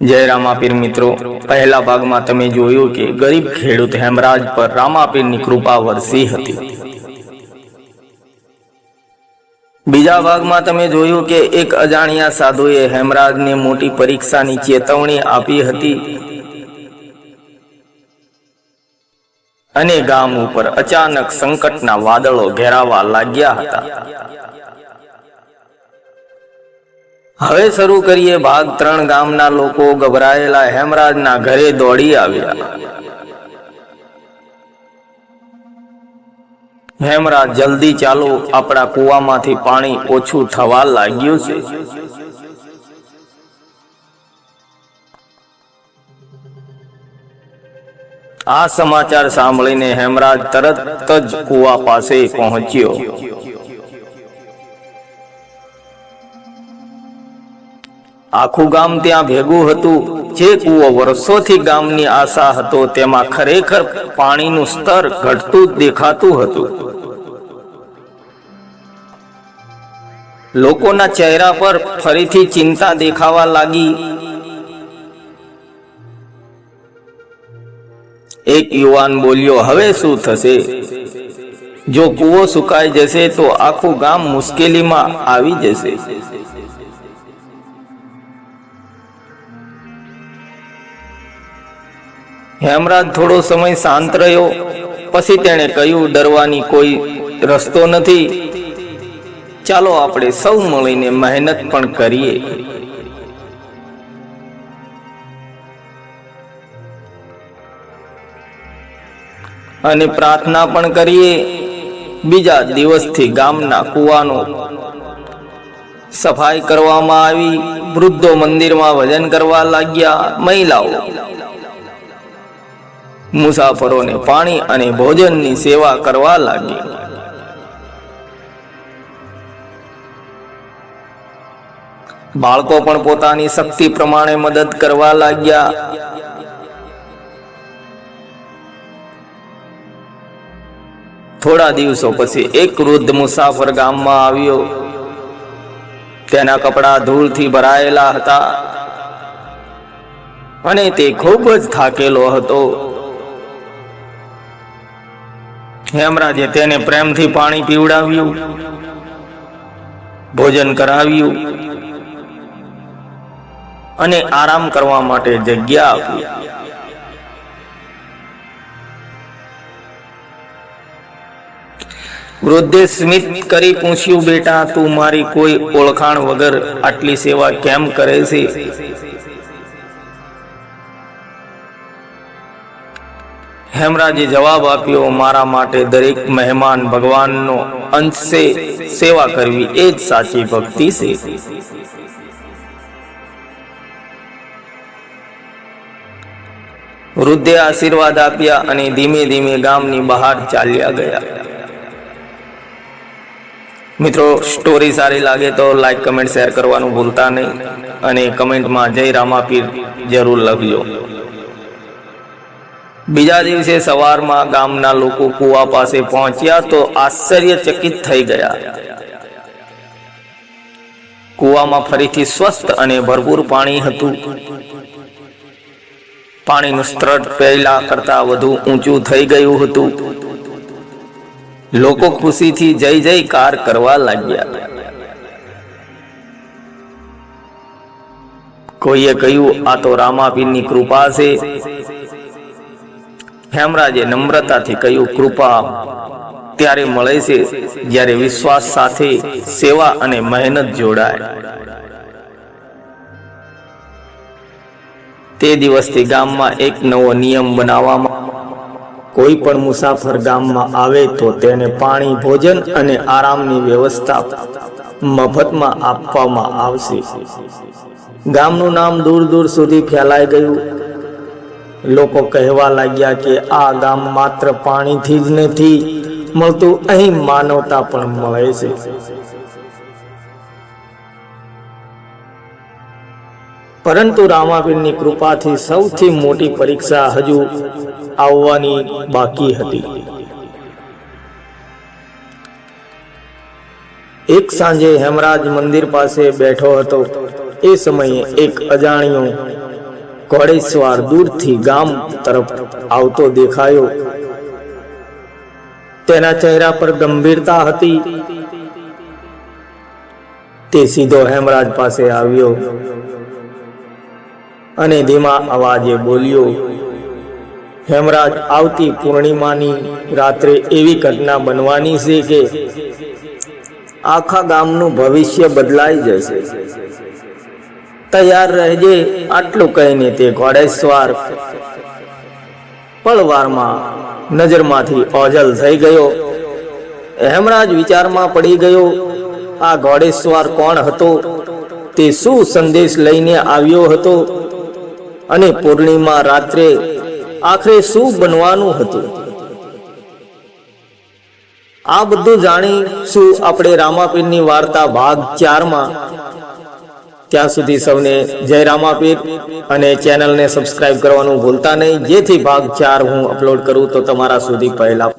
जय रामापीर मित्रों, पहला भाग में तमे जोयुं के गरीब खेडूत हेमराज पर रामापीर नी कृपा वरसी हती। बीजा भाग में तमे जोयुं के एक अजाणिया साधुए हेमराज ने मोटी परीक्षा नी चेतवणी आपी हती अने गाम उपर अचानक संकटना वादळो घेरावा लाग्या हता। हवे शरू करिए भाग 3। गामना लोको गभरायेला हेमराजना घरे दौड़ी आव्या। हेमराज जल्दी चालो, अपना कुवामांथी पाणी ओछुं थवा लाग्युं छे। आ समाचार सांभळीने हेमराज तरत ज कुवा पासे पहोंच्यो। आखुं गाम त्यां भेगुं हतुं। जे कूवो वर्षोथी गामनी आशा हतो तेमां खरेखर पाणीनुं स्तर घटतुं देखातुं हतुं। लोकोना चेहरा पर फरीथी चिंता देखावा लागी। एक युवान बोल्यो, हवे शुं थशे? जो कूवो सुकाई जशे तो आखुं गाम मुश्केलीमां आवी जशे। हेमराज थोड़ो समय शांत रह्यो। पछी तेणे कह्युं, डरवानी कोई रस्तो नथी। चालो आपणे सौ मळीने मेहनत पण करीए। अने प्रार्थना पण करीए। बीजा दिवसथी गामना कुવાનો सफाई करवामां आवी। वृद्धो मंदिरमां भजन करवा लाग्या। महिलाओ मुसाफरोने पाणी अने भोजननी सेवा करवा लागी। बाळको पण पोतानी शक्ति प्रमाणे मदद करवा लाग्या। थोड़ा दिवसों पछी एक वृद्ध मुसाफर गाममां आव्यो। तेना कपड़ा धूळथी भरायेला हता अने ते खूब ज थाकेलो हतो। हेमराजे तेने प्रेमथी पाणी पीवडाव्युं, भोजन कराव्युं अने आराम करवा माटे जग्या आपी। वृद्धे स्मित करी पूछ्યું, बेटा तू मारी कोई ओळखाण वगर आटली सेवा केम करे छे? हेमराजे जवाब आप्यो, मारा माटे दरेक मेहमान भगवाननो अंश से सेवा करवी ए ज साची भक्ति छे। वृद्धे आशीर्वाद आप्या अने धीमे धीमे गामनी बहार चाल्या गया। मित्रों, स्टोरी सारी लागे तो लाइक कमेंट शेर करवानुं भूलता नहीं अने कमेंट में जय रामापीर जरूर लखजो। बीजा दिवसे सवारमां गामना लोको कुवा पासे पहोंच्या तो आश्चर्यचकित थई गया। कुवामां फरीथी स्वस्थ अने भरपूर पाणी हतुं। पाणीनुं स्तर पहेला करता वधु ऊंचुं थई गयुं हतुं। लोको खुशीथी जय जयकार करवा लाग्या। कोईए कह्युं, आ तो रामापीरनी कृपा छे। हेमराजे नम्रताथी कह्युं, कृपा त्यारे मळे छे ज्यारे विश्वास साथे सेवा अने मेहनत जोड़ाय। ते दिवसथी गाममां एक नवो नियम बनाववामां। कोई पण मुसाफर गाममां आवे तो तेने पाणी, भोजन अने आरामनी व्यवस्था मफतमां आपवामां आवशे। गामनुं नाम दूर दूर सुधी फैलाई गयुं। लोको कहेवा लाग्या के आ गाम मात्र पाणीथी ज नथी मळतुं, अहीं मानवता पण मळे छे। परंतु रामापीरनी कृपाथी सौथी मोटी परीक्षा हजू आववानी बाकी हती। एक सांजे हेमराज मंदिर पासे बैठो हतो। ए समये एक अजाणियो ઘોડેસવાર દૂરથી ગામ તરફ આવતો દેખાયો. તેના ચહેરા પર ગંભીરતા હતી. તે સીધો હેમરાજ પાસે આવ્યો અને ધીમા અવાજે બોલ્યો, હેમરાજ, આવતી પૂર્ણિમાની રાત્રે એવી ઘટના બનવાની છે કે આખા ગામનું ભવિષ્ય બદલાઈ જશે. તૈયાર રહેજે. આટલું કહીને તે ઘોડેસવાર પળવારમાં નજરમાંથી ઓઝલ થઈ ગયો. હેમરાજ વિચારમાં પડી ગયો. આ ઘોડેસવાર કોણ હતો? તે શું સંદેશ લઈને આવ્યો હતો? અને પૂર્ણિમા રાત્રે આખરે શું બનવાનું હતું? આ બધું જાણીશું આપણે રામાપીરની વાર્તા ભાગ 4માં. ત્યાં સુધી સૌને જય રામાપીર અને ચેનલને સબસ્ક્રાઇબ કરવાનું ભૂલતા નહીં, જેથી ભાગ 4 હું અપલોડ કરું તો તમારા સુધી પહેલા